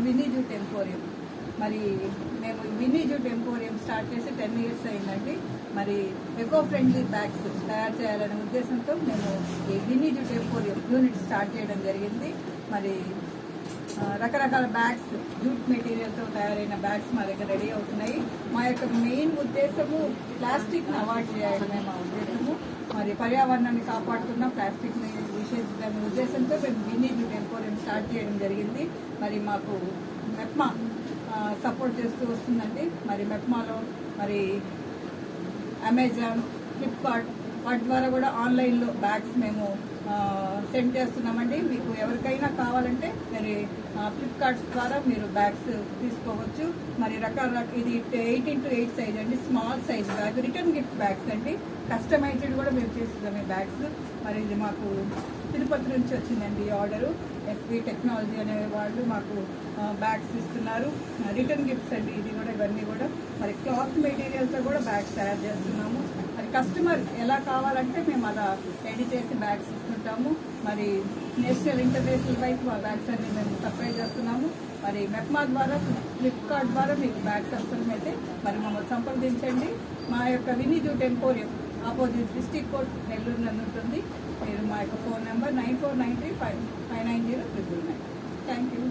Winnie jute emporium. మరి మేము Winnie jute emporium start చేసి 10 years అయిందండి. మరి ఎకో ఫ్రెండ్లీ బ్యాగ్స్ తయారు చేయాలనే ఉద్దేశంతో మేము ఈ Vinny jute emporium unit start చేయడం జరిగింది. మరి రకరకాల బ్యాగ్స్ జూట్ మెటీరియల్తో తయారైన బ్యాగ్స్ మా దగ్గర రెడీ అవుతున్నాయి. మా యొక్క మెయిన్ ఉద్దేశము ప్లాస్టిక్ని అవాయిడ్ చేయడమే మా ఉద్దేశము. మరి పర్యావరణాన్ని కాపాడుతున్న ప్లాస్టిక్ని నిషేధించాలనే ఉద్దేశంతో మేము విన్నీ జూట్ ఎంపోరియం స్టార్ట్ చేయడం జరిగింది. మరి మాకు మెప్మా సపోర్ట్ చేస్తూ వస్తుందండి. మరి మెప్మాలో మరి అమెజాన్, ఫ్లిప్కార్ట్ వాటి ద్వారా కూడా ఆన్లైన్లో బ్యాగ్స్ మేము సెండ్ చేస్తున్నామండి. మీకు ఎవరికైనా కావాలంటే మరి ఫ్లిప్కార్ట్ ద్వారా మీరు బ్యాగ్స్ తీసుకోవచ్చు. మరి ఇది 8x8 సైజ్ అండి, small size bag, return gift bags అండి. కస్టమైజ్డ్ కూడా మేము చేస్తున్నాం ఈ బ్యాగ్స్. మరి ఇది మాకు తిరుపతి నుంచి వచ్చిందండి ఈ ఆర్డరు. ఎఫ్వి టెక్నాలజీ అనే వాళ్ళు మాకు బ్యాగ్స్ ఇస్తున్నారు. రిటర్న్ గిఫ్ట్స్ అండి ఇది కూడా. ఇవన్నీ కూడా మరి క్లాత్ మెటీరియల్తో కూడా బ్యాగ్స్ తయారు చేస్తున్నాము. మరి కస్టమర్ ఎలా కావాలంటే మేము అలా రెడీ చేసి బ్యాగ్స్ ఇస్తుంటాము. మరి నేషనల్ ఇంటర్నేషనల్ వైపు మా బ్యాగ్స్ అన్ని మేము సప్లై చేస్తున్నాము. మరి మెప్మా ద్వారా, ఫ్లిప్కార్ట్ ద్వారా మీకు బ్యాగ్స్ అవసరమైతే మరి మమ్మల్ని సంప్రదించండి. మా యొక్క Vinny jute emporium opposite district court Nellore నందు ఉంటుంది. మీరు మా యొక్క ఫోన్ నెంబర్ 9493559099. Thank you.